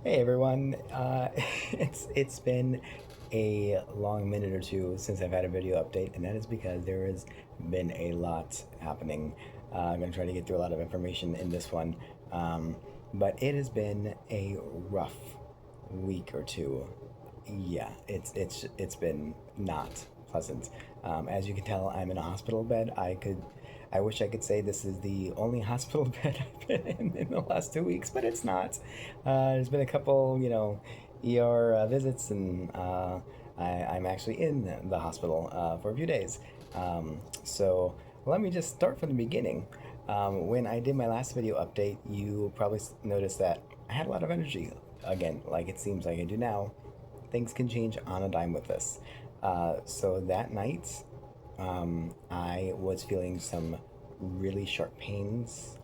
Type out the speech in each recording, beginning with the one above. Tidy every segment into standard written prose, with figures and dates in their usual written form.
Hey everyone, it's been a long minute or two since I've had a video update, and that is because there has been a lot happening. I'm gonna try to get through a lot of information in this one, um, but it has been a rough week or two. Yeah, it's been not pleasant. As you can tell, I'm in a hospital bed. I wish I could say this is the only hospital bed I've been in the last 2 weeks, but it's not. There's been a couple, ER visits, and I'm actually in the hospital for a few days. So let me just start from the beginning. When I did my last video update, you probably noticed that I had a lot of energy again, like it seems like I do now. Things can change on a dime with this. So that night, I was feeling some really sharp pains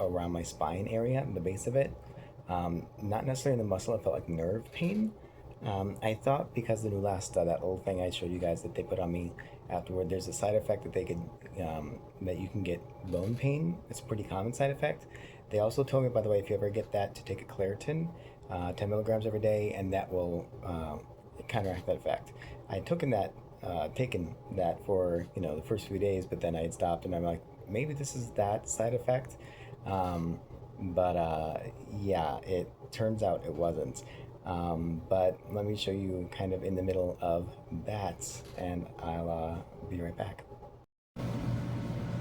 around my spine area, the base of it. Not necessarily in the muscle, it felt like nerve pain. I thought because the new last that old thing I showed you guys that they put on me afterward, there's a side effect that they could that you can get bone pain. It's a pretty common side effect. They also told me, by the way, if you ever get that, to take a Claritin, 10 milligrams every day, and that will counteract that effect. I had taken that for the first few days, but then I had stopped, and I'm like, maybe this is that side effect. But yeah, it turns out it wasn't. But let me show you kind of in the middle of that, and I'll be right back.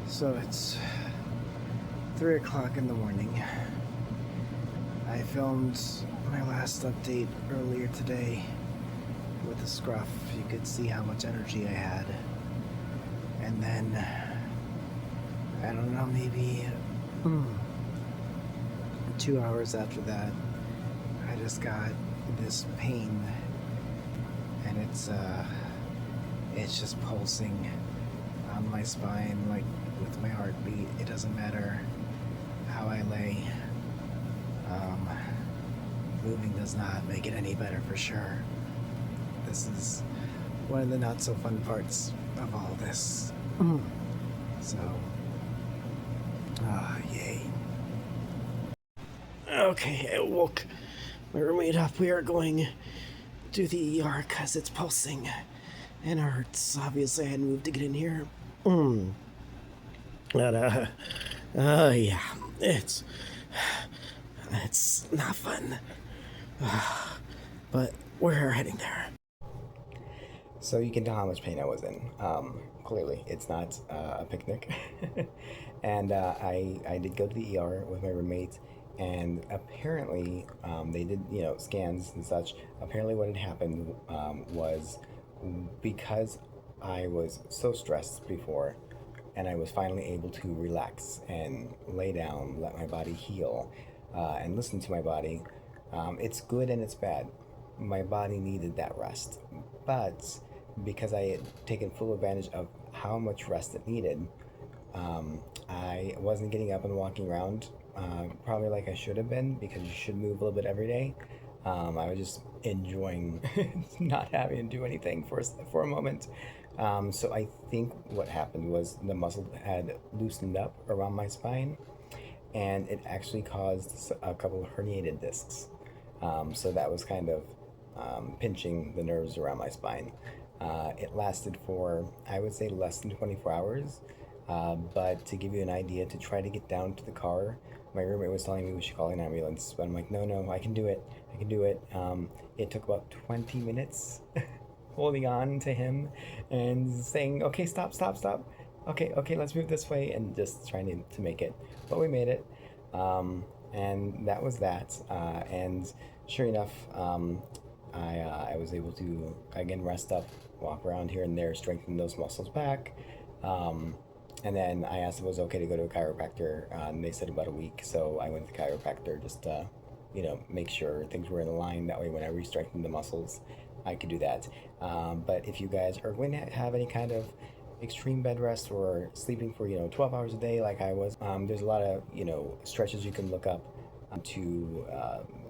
So it's 3 o'clock in the morning. I filmed my last update earlier today with a scruff. You could see how much energy I had. And then, I don't know, maybe 2 hours after that, I just got this pain, and it's just pulsing on my spine, like with my heartbeat. It doesn't matter how I lay. Moving does not make it any better for sure. This is one of the not so fun parts of all this. So, yay. Okay, I woke my roommate up. We are going to the ER because it's pulsing and hurts. Obviously, I had moved to get in here. But, yeah, it's not fun. But we're heading there. So you can tell how much pain I was in. Clearly, it's not a picnic. And I did go to the ER with my roommate, and apparently they did scans and such. Apparently, what had happened was because I was so stressed before, and I was finally able to relax and lay down, let my body heal, and listen to my body. It's good and it's bad. My body needed that rest, but because I had taken full advantage of how much rest it needed, I wasn't getting up and walking around probably like I should have been, because you should move a little bit every day. I was just enjoying not having to do anything for a moment. So I think what happened was the muscle had loosened up around my spine, and it actually caused a couple of herniated discs. So that was kind of pinching the nerves around my spine. It lasted for, I would say, less than 24 hours. But to give you an idea, to try to get down to the car, my roommate was telling me we should call an ambulance, but I'm like, no, no, I can do it. I can do it. It took about 20 minutes holding on to him and saying, okay, stop, stop, stop. Okay, okay, let's move this way, and just trying to make it. But we made it. And that was that. And sure enough, I was able to again rest up, walk around here and there, strengthen those muscles back. And then I asked if it was okay to go to a chiropractor, and they said about a week. So I went to the chiropractor just to, make sure things were in line. That way, when I re-strengthened the muscles, I could do that. But if you guys are going to have any kind of extreme bed rest or sleeping for 12 hours a day like I was, there's a lot of stretches you can look up to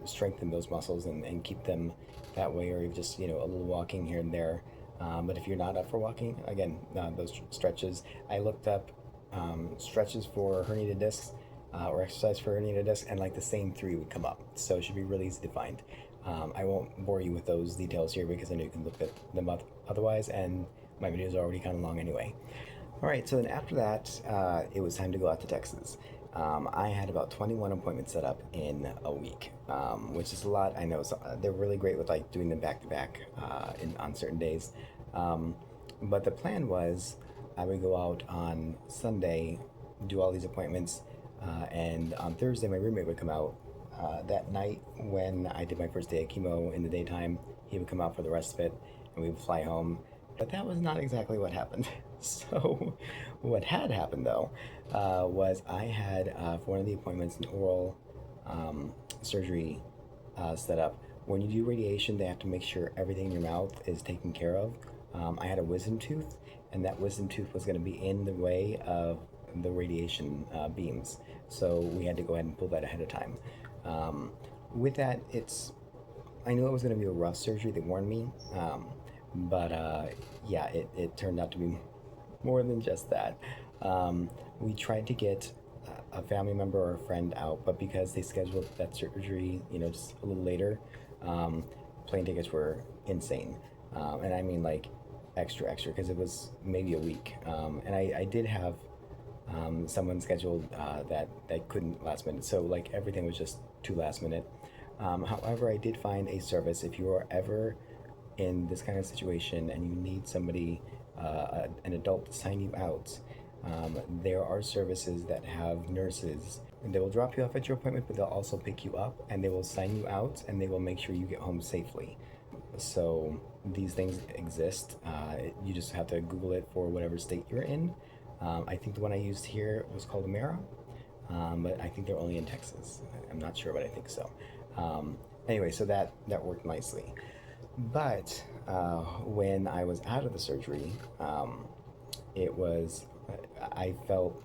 strengthen those muscles and keep them that way, or just a little walking here and there. But if you're not up for walking, again, those stretches, I looked up stretches for herniated discs, or exercise for herniated disc, and like the same three would come up. So it should be really easy to find. I won't bore you with those details here because I know you can look at them up otherwise, and my videos are already kind of long anyway. All right, so then after that, it was time to go out to Texas. I had about 21 appointments set up in a week, which is a lot. I know, so, they're really great with like doing them back to back on certain days. Um, but the plan was I would go out on Sunday, do all these appointments, and on Thursday my roommate would come out. That night when I did my first day of chemo in the daytime, he would come out for the rest of it, and we would fly home. But that was not exactly what happened. So, what had happened though was I had for one of the appointments an oral surgery set up. When you do radiation, they have to make sure everything in your mouth is taken care of. I had a wisdom tooth, and that wisdom tooth was going to be in the way of the radiation beams. So we had to go ahead and pull that ahead of time. With that, I knew it was going to be a rough surgery. They warned me, but yeah, it turned out to be more than just that. We tried to get a family member or a friend out, but because they scheduled that surgery, just a little later, plane tickets were insane. And I mean like extra, extra, because it was maybe a week. And I did have someone scheduled that couldn't last minute. So like everything was just too last minute. However, I did find a service if you are ever in this kind of situation and you need somebody, an adult, to sign you out. There are services that have nurses, and they will drop you off at your appointment, but they'll also pick you up and they will sign you out and they will make sure you get home safely. So these things exist. You just have to Google it for whatever state you're in. I think the one I used here was called Amera, but I think they're only in Texas. I'm not sure, but I think so. Anyway, so that worked nicely. But when I was out of the surgery, it was, I felt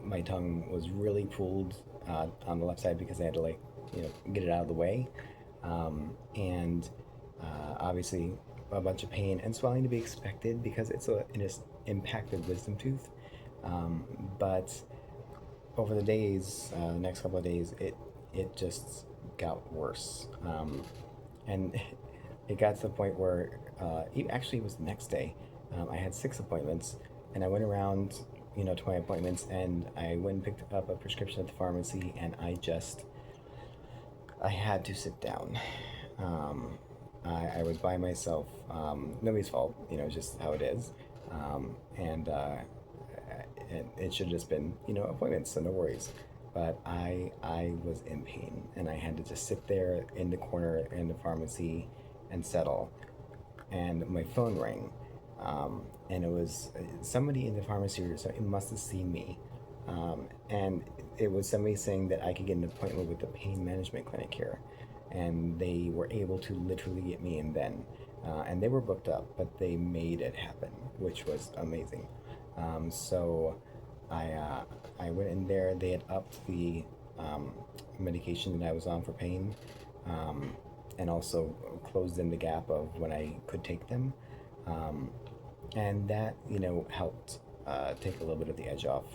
my tongue was really pulled on the left side because I had to like, get it out of the way. And obviously a bunch of pain and swelling to be expected because it's an impacted wisdom tooth. But over the days, the next couple of days, it just got worse. And it got to the point where, actually, it was the next day. I had 6 appointments, and I went around, to my appointments, and I went and picked up a prescription at the pharmacy, and I had to sit down. I was by myself. Nobody's fault, just how it is. And it should have just been, appointments, so no worries. But I was in pain, and I had to just sit there in the corner in the pharmacy and settle. And my phone rang, and it was somebody in the pharmacy, so it must have seen me. And it was somebody saying that I could get an appointment with the pain management clinic here, and they were able to literally get me in then. And they were booked up, but they made it happen, which was amazing. So I went in there. They had upped the medication that I was on for pain, and also closed in the gap of when I could take them. And that, helped take a little bit of the edge off,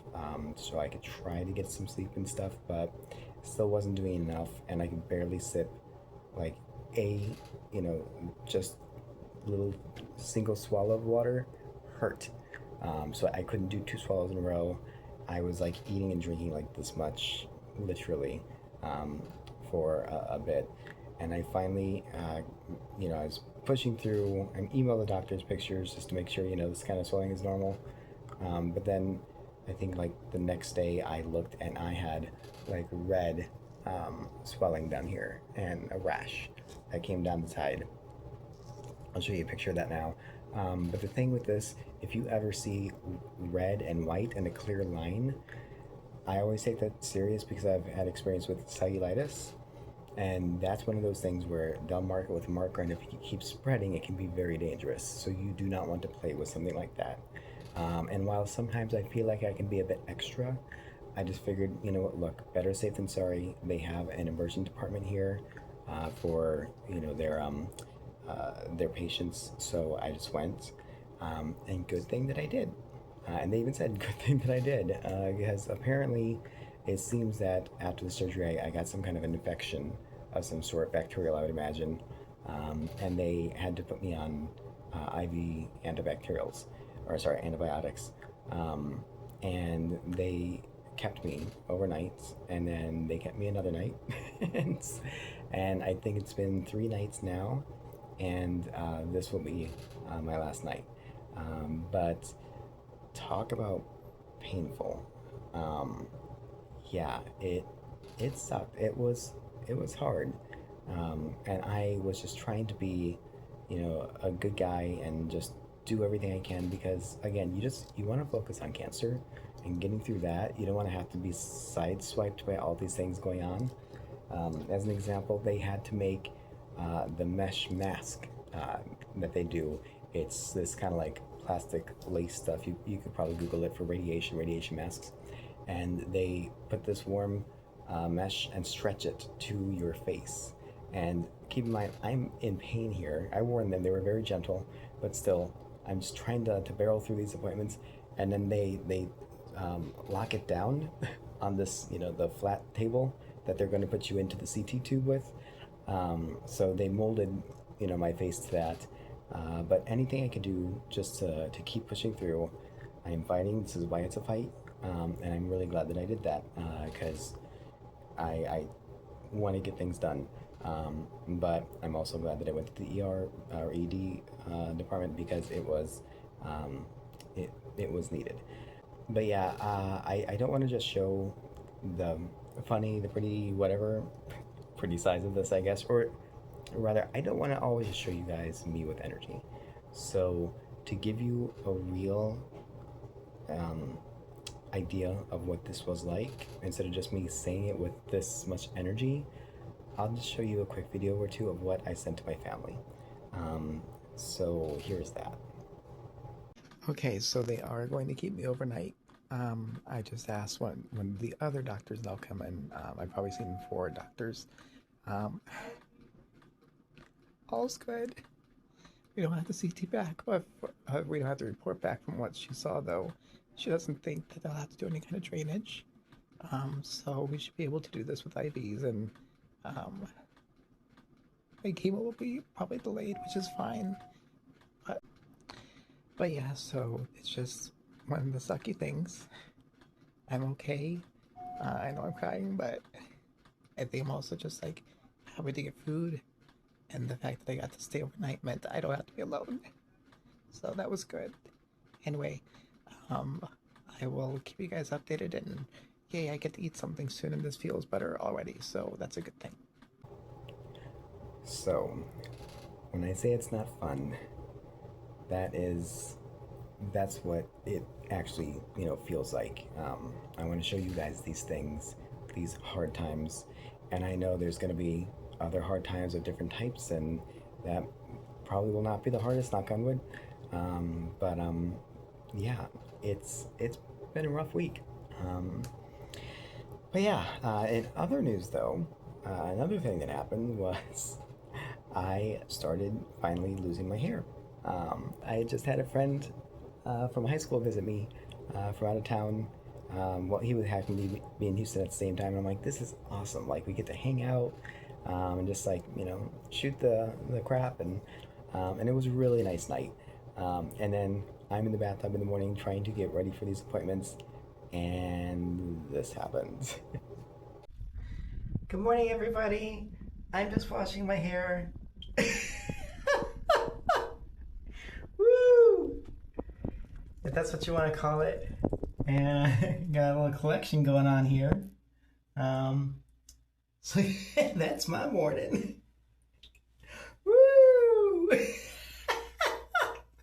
so I could try to get some sleep and stuff, but still wasn't doing enough, and I could barely sip like just little single swallow of water hurt. So I couldn't do 2 swallows in a row. I was like eating and drinking like this much, literally, for a bit. And I finally, I was pushing through and emailed the doctor's pictures just to make sure, this kind of swelling is normal. But then I think like the next day I looked and I had like red swelling down here and a rash that came down the side. I'll show you a picture of that now. But the thing with this, if you ever see red and white and a clear line, I always take that serious because I've had experience with cellulitis. And that's one of those things where they'll mark it with a marker, and if it keeps spreading, it can be very dangerous. So you do not want to play with something like that. And while sometimes I feel like I can be a bit extra, I just figured, look, better safe than sorry. They have an emergency department here for their patients. So I just went, and good thing that I did. And they even said good thing that I did, because apparently it seems that after the surgery, I got some kind of an infection of some sort, bacterial, I would imagine, and they had to put me on IV antibacterials, or sorry, antibiotics, and they kept me overnight, and then they kept me another night, and, and I think it's been 3 nights now, and this will be my last night. But talk about painful. Um, yeah, it sucked. It was hard, and I was just trying to be, a good guy and just do everything I can because again, you want to focus on cancer and getting through that. You don't want to have to be sideswiped by all these things going on. As an example, they had to make the mesh mask that they do. It's this kind of like plastic lace stuff. You could probably Google it for radiation masks. And they put this warm mesh and stretch it to your face. And keep in mind, I'm in pain here. I warned them, they were very gentle, but still, I'm just trying to barrel through these appointments. And then they lock it down on this, the flat table that they're going to put you into the CT tube with. So they molded, my face to that. But anything I could do just to keep pushing through, I am fighting. This is why it's a fight. And I'm really glad that I did that because I want to get things done. But I'm also glad that I went to the ER or ED department because it was needed. But yeah, I don't want to just show the funny, the pretty, whatever, pretty sides of this, I guess, or rather, I don't want to always show you guys me with energy. So to give you a real um, idea of what this was like, instead of just me saying it with this much energy, I'll just show you a quick video or two of what I sent to my family. So here's that. Okay, so they are going to keep me overnight. I just asked when the other doctors they'll come in. I've probably seen 4 doctors. Um, all's good. We don't have the CT back, but we don't have to report back from what she saw, though. She doesn't think that they'll have to do any kind of drainage. So we should be able to do this with IVs, and um, my chemo will be probably delayed, which is fine. But yeah, so it's just one of the sucky things. I'm okay. I know I'm crying, but I think I'm also just like having to get food, and the fact that I got to stay overnight meant I don't have to be alone. So that was good. Anyway, um, I will keep you guys updated, and yay, I get to eat something soon, and this feels better already, so that's a good thing. So, when I say it's not fun, that's what it actually, feels like. I want to show you guys these things, these hard times, and I know there's going to be other hard times of different types, and that probably will not be the hardest, knock on wood. But yeah, it's been a rough week. Um, but yeah, in other news though, another thing that happened was I started finally losing my hair. I just had a friend from high school visit me from out of town. Well, he would have me be in Houston at the same time. And I'm like, this is awesome. Like, we get to hang out and just like, shoot the crap. And it was a really nice night. And then I'm in the bathtub in the morning trying to get ready for these appointments. And this happened. Good morning, everybody. I'm just washing my hair. Woo! If that's what you want to call it. And got a little collection going on here. So that's my morning. Woo! This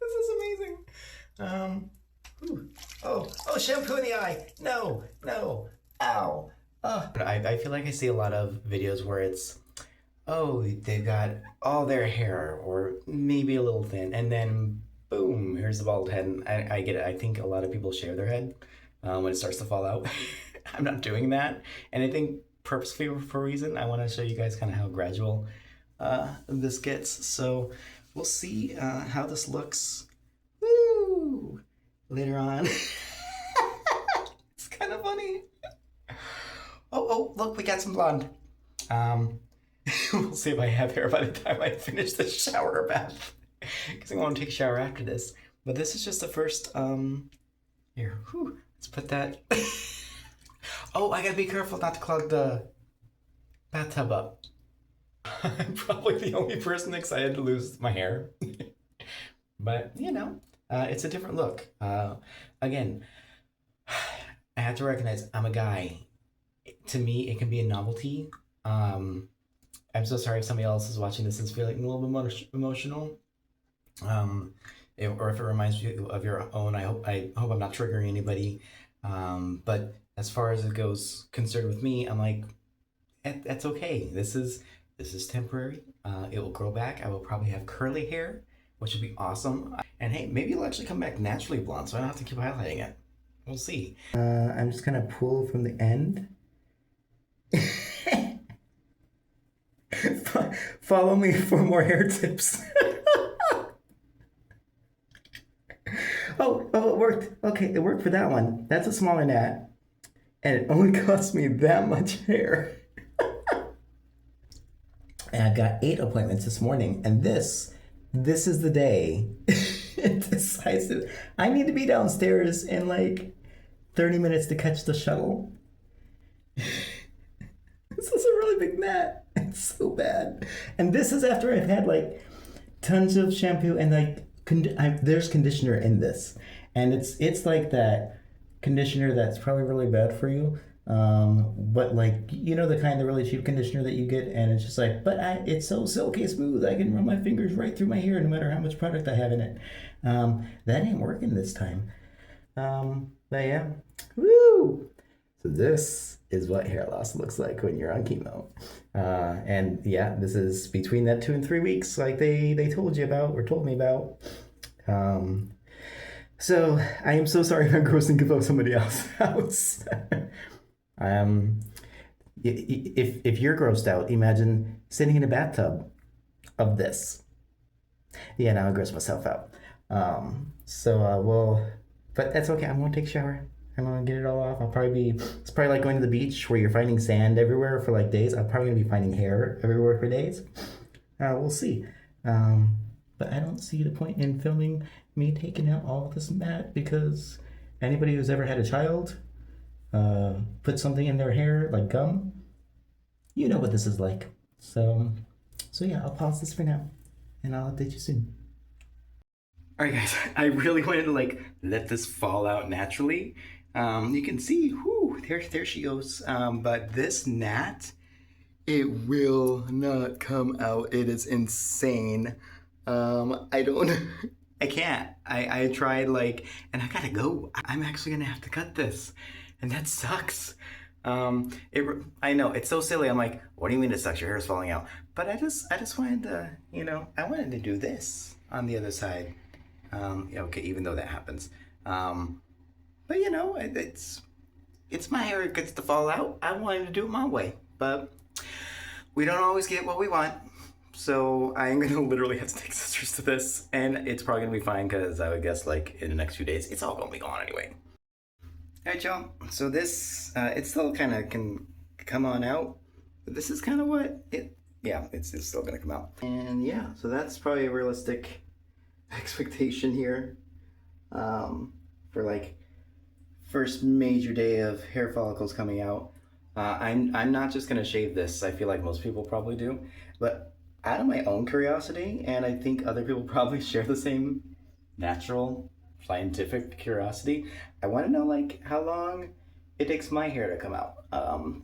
is amazing. Oh, shampoo in the eye. No. Ow. I feel like I see a lot of videos where it's, oh, they've got all their hair, or maybe a little thin, and then boom, here's the bald head. And I get it. I think a lot of people shave their head when it starts to fall out. I'm not doing that. And I think purposefully for a reason, I want to show you guys kind of how gradual this gets. So we'll see how this looks. Woo! Later on. It's kind of funny. Oh, look, we got some blonde. Um, we'll see if I have hair by the time I finish the shower or bath. Because I want to take a shower after this. But this is just the first, here, whew, let's put that. Oh, I gotta be careful not to clog the bathtub up. I'm probably the only person excited to lose my hair. But, it's a different look. Again, I have to recognize I'm a guy. To me, it can be a novelty. Um, I'm so sorry if somebody else is watching this and is feeling a little bit emotional. Or if it reminds you of your own, I hope I'm not triggering anybody. But as far as it goes concerned with me, I'm like, that's okay. This is temporary. It will grow back. I will probably have curly hair, which would be awesome. And hey, maybe it'll actually come back naturally blonde, so I don't have to keep highlighting it. We'll see. I'm just gonna pull from the end. Follow me for more hair tips. Oh, it worked. Okay, it worked for that one. That's a smaller gnat. And it only cost me that much hair. And I've got 8 appointments this morning. And this is the day it decides that I need to be downstairs in like 30 minutes to catch the shuttle. This is a really big gnat. It's so bad. And this is after I've had like tons of shampoo and like there's conditioner in this. And it's like that conditioner that's probably really bad for you. But like the kind of really cheap conditioner that you get, and it's just like, but it's so silky smooth. I can run my fingers right through my hair no matter how much product I have in it. That ain't working this time. But yeah, woo! So this is what hair loss looks like when you're on chemo. And yeah, this is between that 2 and 3 weeks, like they told you about or told me about. So I am so sorry if I'm grossing about somebody else's house. If you're grossed out, imagine sitting in a bathtub of this. Yeah, now I gross myself out. But that's okay. I'm gonna take a shower. I'm gonna get it all off. It's probably like going to the beach where you're finding sand everywhere for like days. I'm probably gonna be finding hair everywhere for days. We'll see. But I don't see the point in filming me taking out all of this mat because anybody who's ever had a child put something in their hair like gum, you know what this is like. So yeah, I'll pause this for now and I'll update you soon. All right, guys, I really wanted to like let this fall out naturally. You can see, whoo, there she goes. But this gnat, it will not come out. It is insane. I can't. I tried and I gotta go. I'm actually gonna have to cut this, and that sucks. I know it's so silly. I'm like, what do you mean it sucks? Your hair is falling out. But I just wanted to, I wanted to do this on the other side. Yeah, okay, even though that happens. But it's my hair. It gets to fall out. I wanted to do it my way, but we don't always get what we want. So I'm gonna literally have to take scissors to this, and it's probably gonna be fine because I would guess like in the next few days, it's all gonna be gone anyway. All right, y'all. So this, it still kind of can come on out, but this is kind of it's still gonna come out. And yeah, so that's probably a realistic expectation here for like first major day of hair follicles coming out. I'm not just gonna shave this. I feel like most people probably do, but out of my own curiosity, and I think other people probably share the same natural scientific curiosity, I want to know like how long it takes my hair to come out.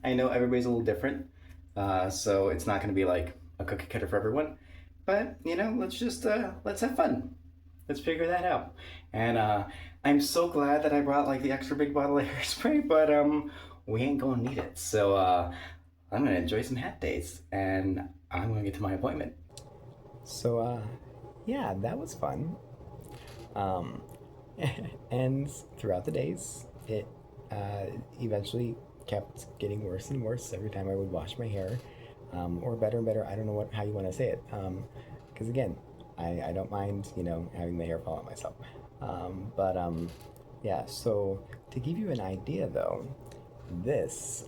I know everybody's a little different, so it's not gonna be like a cookie cutter for everyone, but let's have fun. Let's figure that out. And I'm so glad that I brought like the extra big bottle of hairspray, but we ain't gonna need it. So I'm gonna enjoy some hat days, and I'm gonna get to my appointment. So yeah, that was fun. And throughout the days, it eventually kept getting worse and worse every time I would wash my hair, or better and better. I don't know how you want to say it, because again, I don't mind having the hair fall out myself. Yeah. So to give you an idea, though, this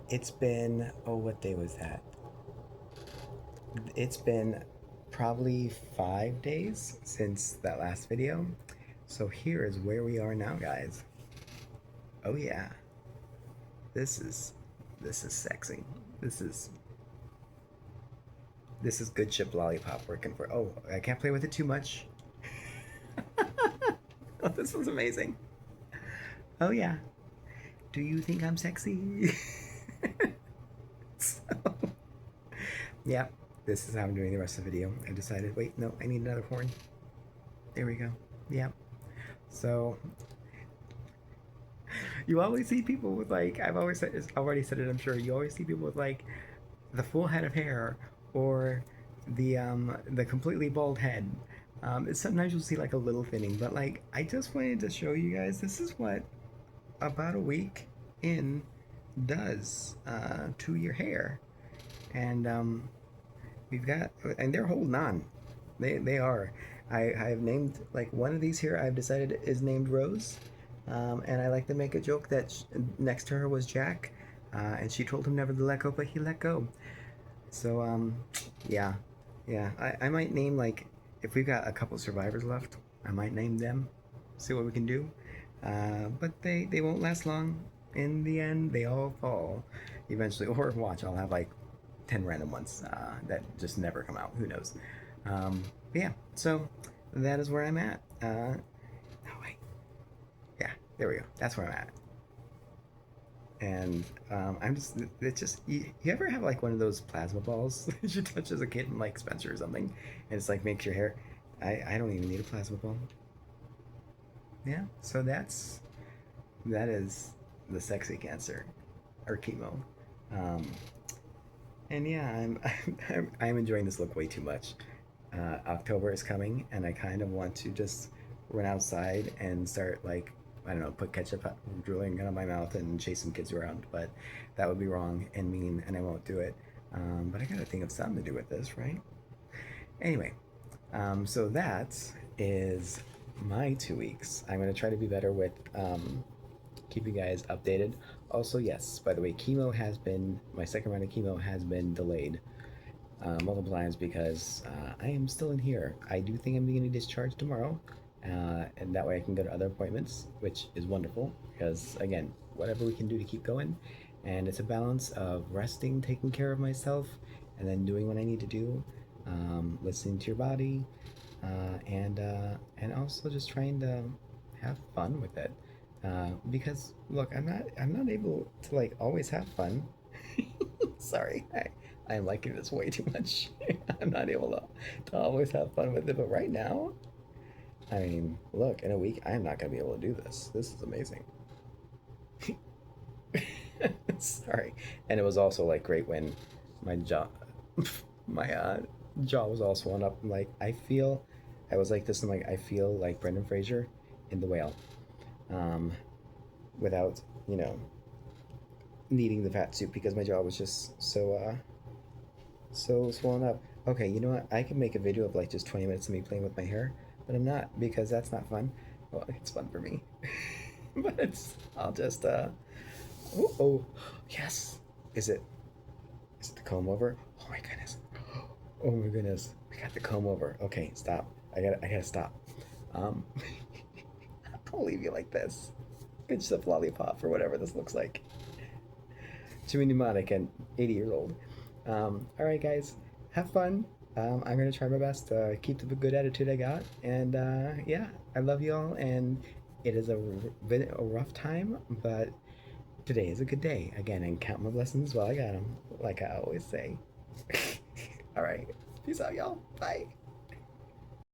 It's been, oh, what day was that? It's been probably 5 days since that last video. So here is where we are now, guys. Oh yeah, this is this is sexy. This is this is good chip lollipop working for. Oh, I can't play with it too much. Oh, this was amazing. Oh yeah. Do you think I'm sexy? So, yeah, this is how I'm doing the rest of the video. I decided, wait, no, I need another horn. There we go. Yeah. So you always see people with like I've already said it. I'm sure you always see people with like the full head of hair or the completely bald head. Sometimes you'll see like a little thinning, but like I just wanted to show you guys this is what about a week in does to your hair, and we've got and they're holding on. They are. I've named like one of these here. I've decided is named Rose, and I like to make a joke that next to her was Jack, and she told him never to let go, but he let go. So yeah, yeah. I might name like if we've got a couple survivors left, I might name them. See what we can do. But they won't last long. In the end, they all fall eventually. Or watch, I'll have like 10 random ones that just never come out. Who knows? But yeah. So that is where I'm at. Oh wait. Yeah. There we go. That's where I'm at. And I'm just it's just you ever have like one of those plasma balls that you touch as a kid in like Spencer or something, and it's like makes your hair. I don't even need a plasma ball. Yeah, so that is the sexy cancer or chemo. Um, and yeah, I'm enjoying this look way too much. October is coming, and I kind of want to just run outside and start like I don't know, put ketchup drooling out of my mouth and chase some kids around. But that would be wrong and mean, and I won't do it. But I gotta think of something to do with this, right? Anyway, so that is my 2 weeks. I'm gonna try to be better with keep you guys updated. Also, yes, by the way, chemo has been my second round of chemo has been delayed multiple times because I am still in here. I do think I'm getting discharged tomorrow, and that way I can go to other appointments, which is wonderful because again, whatever we can do to keep going, and it's a balance of resting, taking care of myself, and then doing what I need to do, listening to your body, and also just trying to have fun with it. Because look, I'm not able to like always have fun. Sorry, I am liking this way too much. I'm not able to always have fun with it, but right now, I mean, look, in a week, I am not gonna be able to do this. This is amazing. Sorry, and it was also like great when my jaw, my jaw was all swollen up. I'm like, I was like this. I'm like, I feel like Brendan Fraser in The Whale, um, without you know needing the fat suit because my jaw was just so swollen up. Okay, you know what? I can make a video of like just 20 minutes of me playing with my hair, but I'm not because that's not fun. Well, it's fun for me, but I'll just oh, oh yes. Is it is it the comb over? Oh my goodness. Oh my goodness. We got the comb over. Okay, stop. I gotta stop. Um, I'll leave you like this. Good stuff, lollipop, or whatever this looks like. Too mnemonic and 80-year old. All right, guys, have fun. I'm gonna try my best to keep the good attitude I got, and yeah, I love y'all. And it is been a rough time, but today is a good day. Again, and count my blessings while I got them, like I always say. All right, peace out, y'all. Bye.